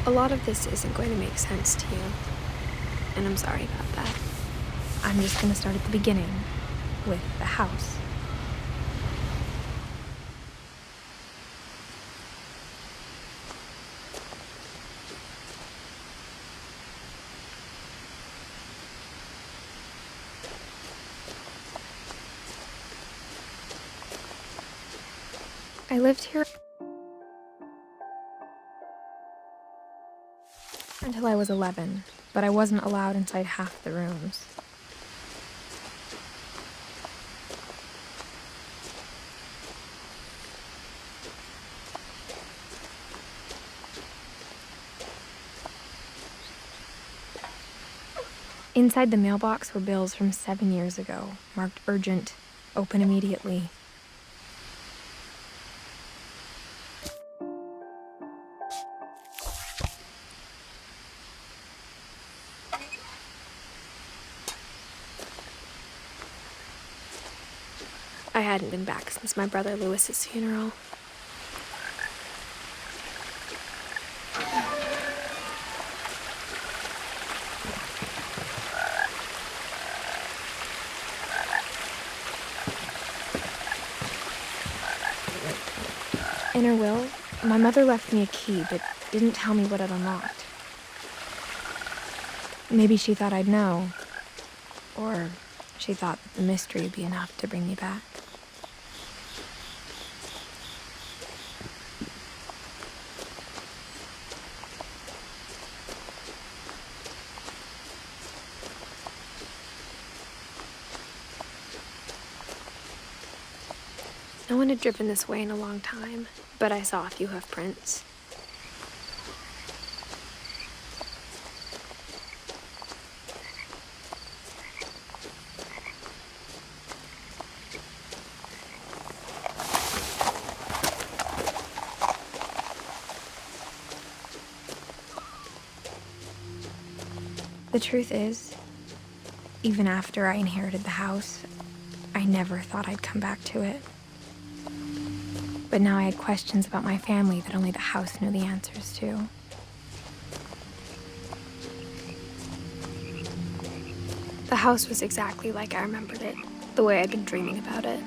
A lot of this isn't going to make sense to you, and I'm sorry about that. I'm just going to start at the beginning, with the house. I lived here until I was 11, but I wasn't allowed inside half the rooms. Inside the mailbox were bills from 7 years ago, marked urgent, open immediately. I hadn't been back since my brother Lewis's funeral. In her will, my mother left me a key, but didn't tell me what it unlocked. Maybe she thought I'd know, or she thought that the mystery would be enough to bring me back. No one had driven this way in a long time, but I saw a few hoof prints. The truth is, even after I inherited the house, I never thought I'd come back to it. But now I had questions about my family that only the house knew the answers to. The house was exactly like I remembered it, the way I'd been dreaming about it.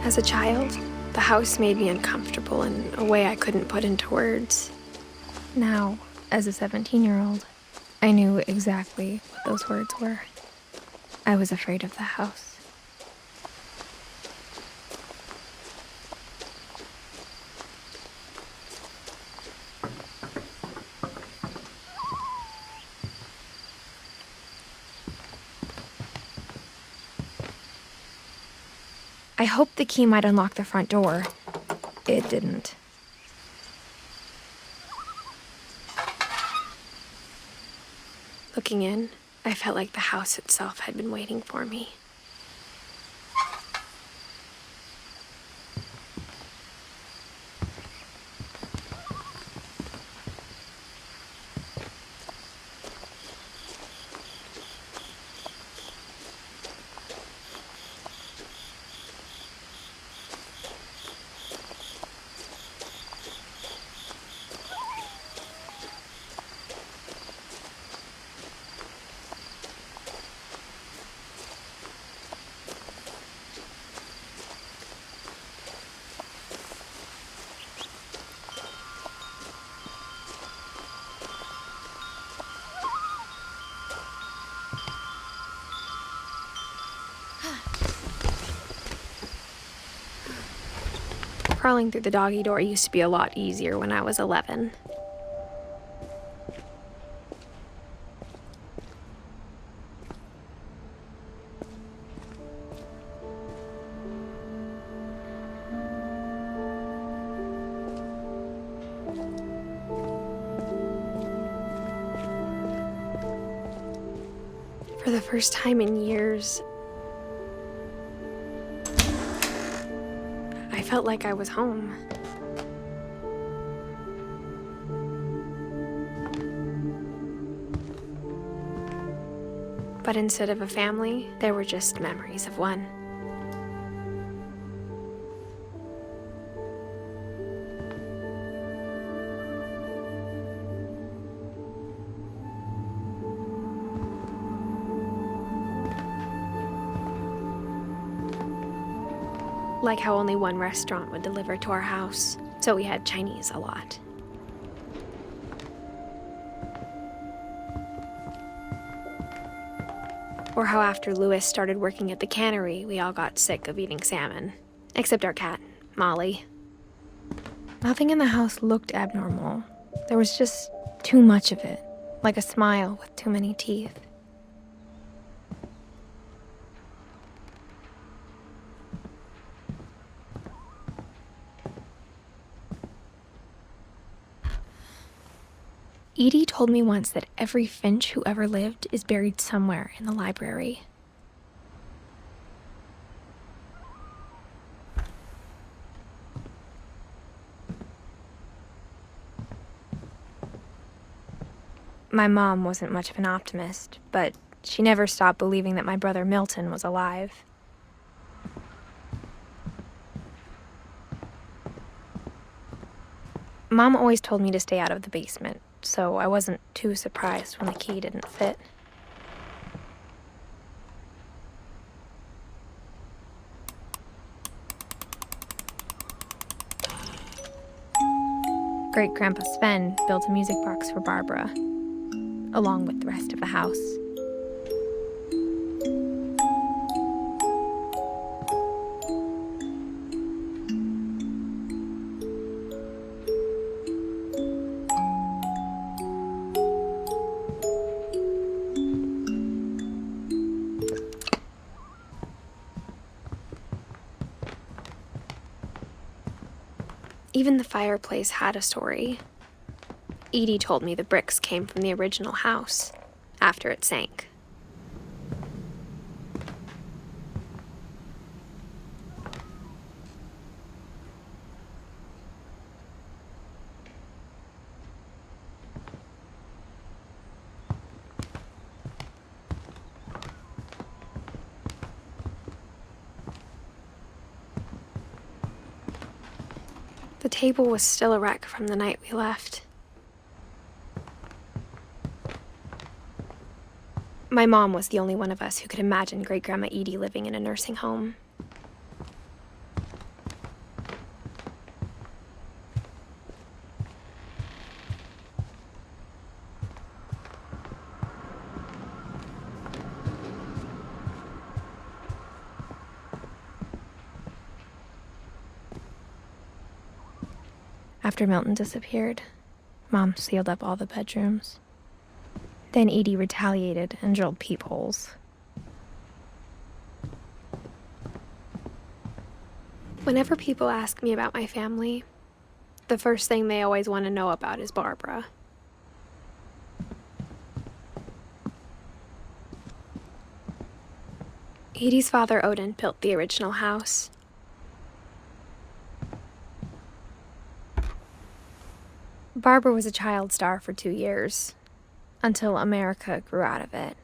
As a child, the house made me uncomfortable in a way I couldn't put into words. Now, as a 17-year-old, I knew exactly what those words were. I was afraid of the house. I hoped the key might unlock the front door. It didn't. Looking in, I felt like the house itself had been waiting for me. Crawling through the doggy door used to be a lot easier when I was 11. For the first time in years, I felt like I was home. But instead of a family, there were just memories of one. Like how only one restaurant would deliver to our house, so we had Chinese a lot. Or how after Louis started working at the cannery, we all got sick of eating salmon. Except our cat, Molly. Nothing in the house looked abnormal. There was just too much of it, like a smile with too many teeth. Edie told me once that every Finch who ever lived is buried somewhere in the library. My mom wasn't much of an optimist, but she never stopped believing that my brother Milton was alive. Mom always told me to stay out of the basement, so I wasn't too surprised when the key didn't fit. Great-Grandpa Sven built a music box for Barbara, along with the rest of the house. Even the fireplace had a story. Edie told me the bricks came from the original house, after it sank. The table was still a wreck from the night we left. My mom was the only one of us who could imagine Great-Grandma Edie living in a nursing home. After Milton disappeared, Mom sealed up all the bedrooms. Then Edie retaliated and drilled peepholes. Whenever people ask me about my family, the first thing they always want to know about is Barbara. Edie's father, Odin, built the original house. Barbara was a child star for 2 years, until America grew out of it.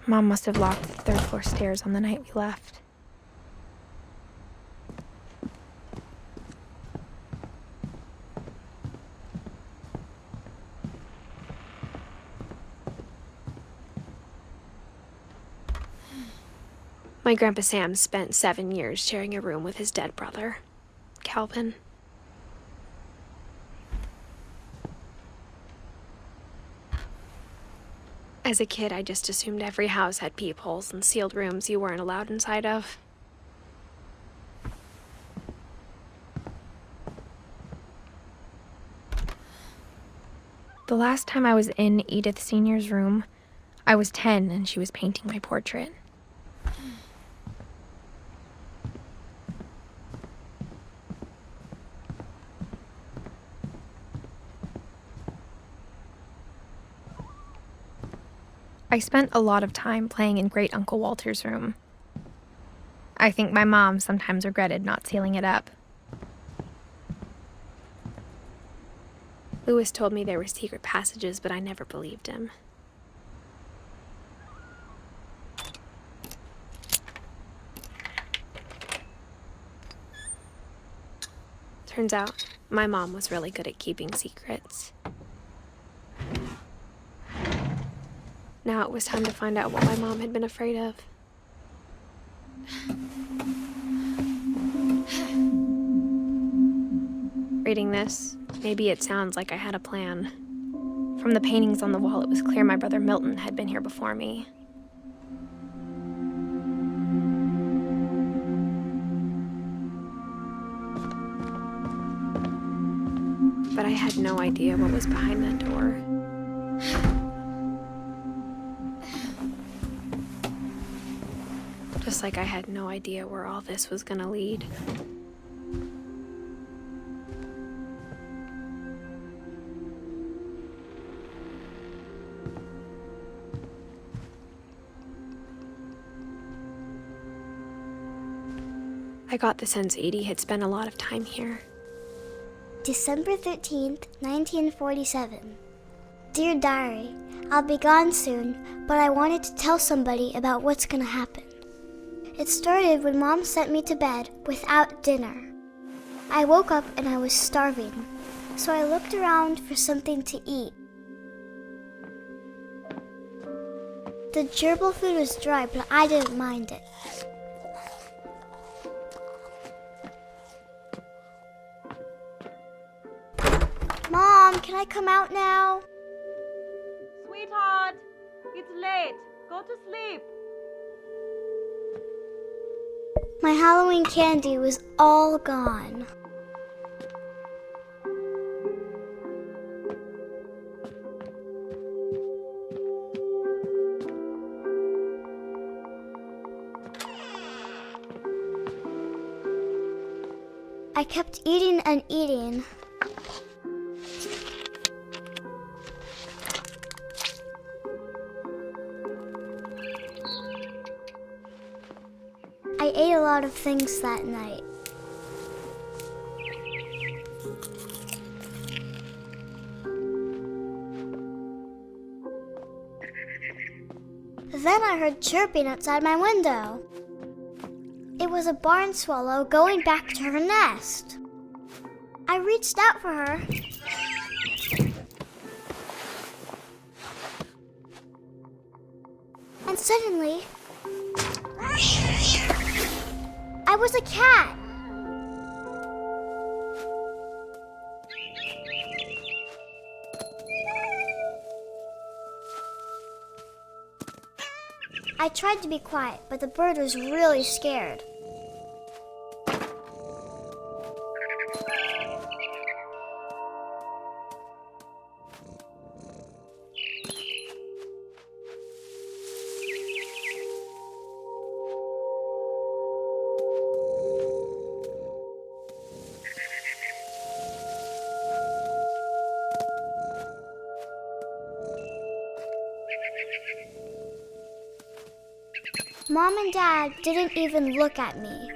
Mom must have locked the third-floor stairs on the night we left. My Grandpa Sam spent 7 years sharing a room with his dead brother, Calvin. As a kid, I just assumed every house had peepholes and sealed rooms you weren't allowed inside of. The last time I was in Edith Sr.'s room, I was 10 and she was painting my portrait. I spent a lot of time playing in Great Uncle Walter's room. I think my mom sometimes regretted not sealing it up. Lewis told me there were secret passages, but I never believed him. Turns out, my mom was really good at keeping secrets. Now it was time to find out what my mom had been afraid of. Reading this, maybe it sounds like I had a plan. From the paintings on the wall, it was clear my brother Milton had been here before me. But I had no idea what was behind that door. Just like I had no idea where all this was gonna lead. I got the sense Edie had spent a lot of time here. December 13th, 1947. Dear Diary, I'll be gone soon, but I wanted to tell somebody about what's gonna happen. It started when Mom sent me to bed without dinner. I woke up and I was starving, so I looked around for something to eat. The gerbil food was dry, but I didn't mind it. Mom, can I come out now? Sweetheart, it's late. Go to sleep. My Halloween candy was all gone. I kept eating and eating. I ate a lot of things that night. Then I heard chirping outside my window. It was a barn swallow going back to her nest. I reached out for her. And suddenly, I was a cat. I tried to be quiet, but the bird was really scared. Mom and Dad didn't even look at me.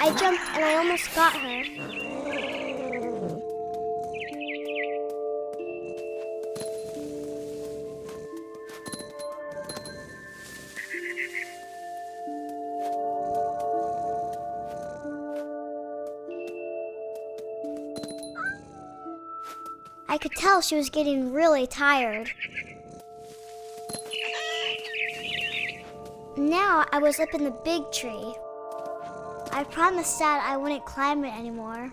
I jumped and I almost got her. I could tell she was getting really tired. Now I was up in the big tree. I promised Dad I wouldn't climb it anymore.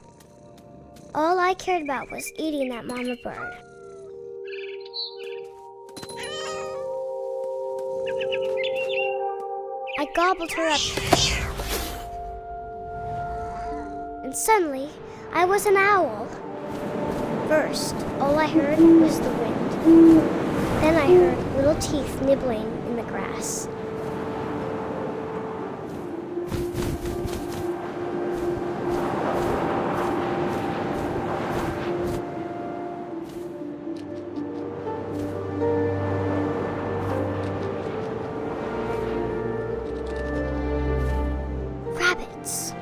All I cared about was eating that mama bird. I gobbled her up. Suddenly, I was an owl. First, all I heard was the wind. Then I heard little teeth nibbling in the grass. Rabbits.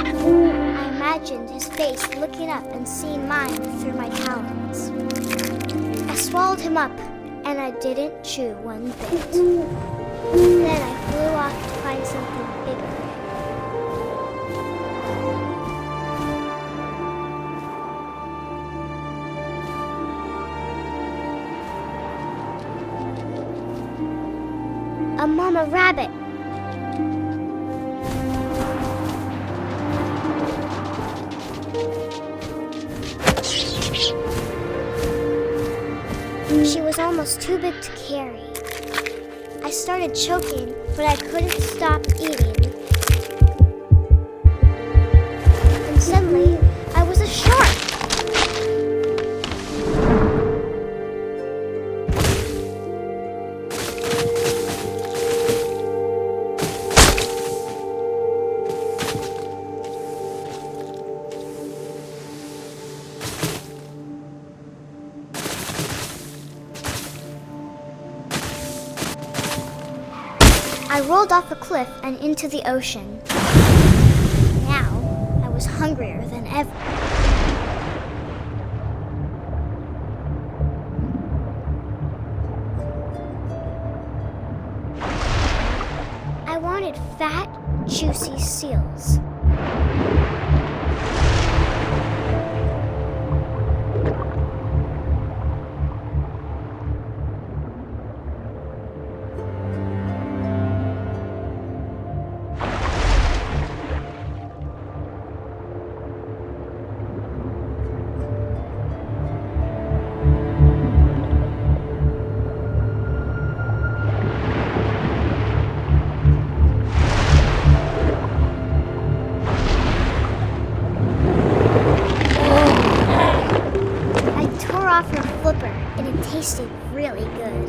I imagined his face looking up and seeing mine through my talons. I swallowed him up, and I didn't chew one bit. Then I flew off to find something bigger. A mama rabbit. She was almost too big to carry. I started choking, but I couldn't stop eating. And suddenly, I was a shark. I rolled off a cliff and into the ocean. Now, I was hungrier than ever. I wanted fat, juicy seals. And it tasted really good.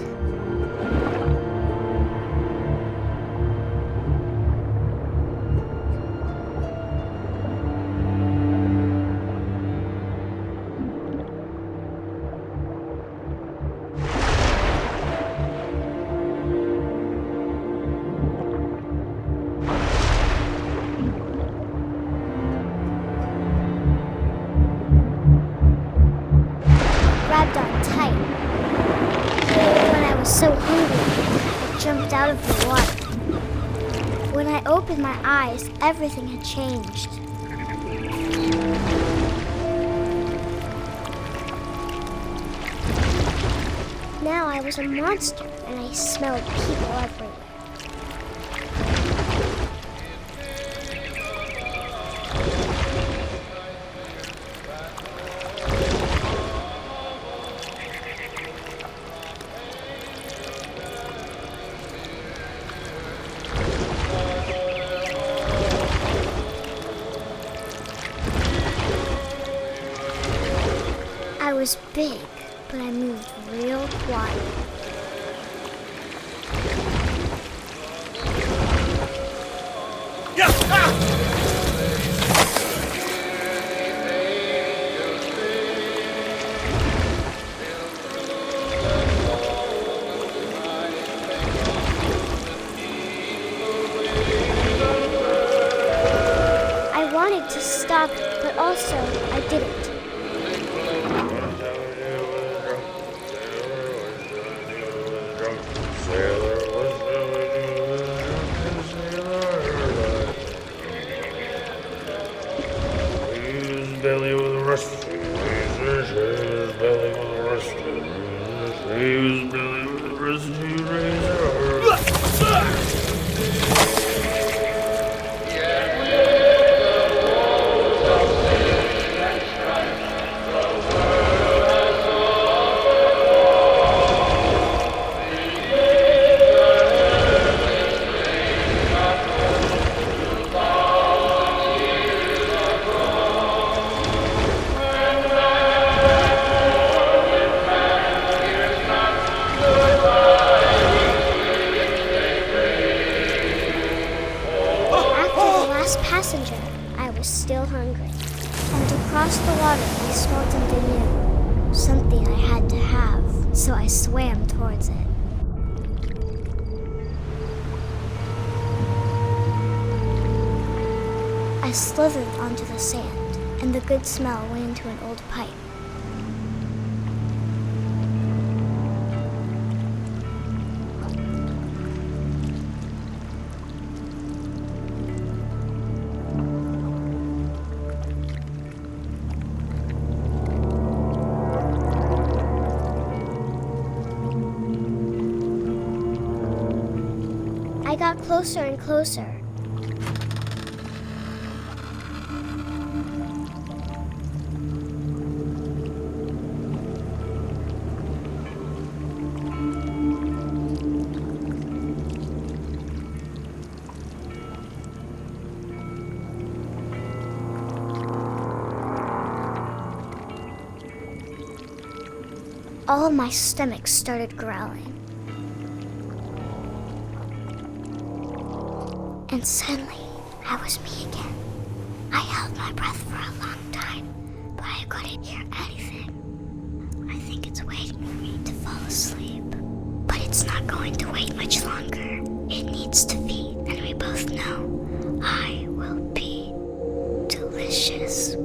Grabbed on tight. When I was so hungry, I jumped out of the water. When I opened my eyes, everything had changed. Now I was a monster, and I smelled people everywhere. I was big, but I moved real quiet. I wanted to stop, but also I didn't. so I swam towards it. I slithered onto the sand, and the good smell went into an old pipe. I got closer and closer. All of my stomach started growling. And suddenly, I was me again. I held my breath for a long time, but I couldn't hear anything. I think it's waiting for me to fall asleep. But it's not going to wait much longer. It needs to feed, and we both know I will be delicious.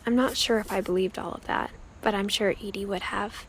I'm not sure if I believed all of that, but I'm sure Edie would have.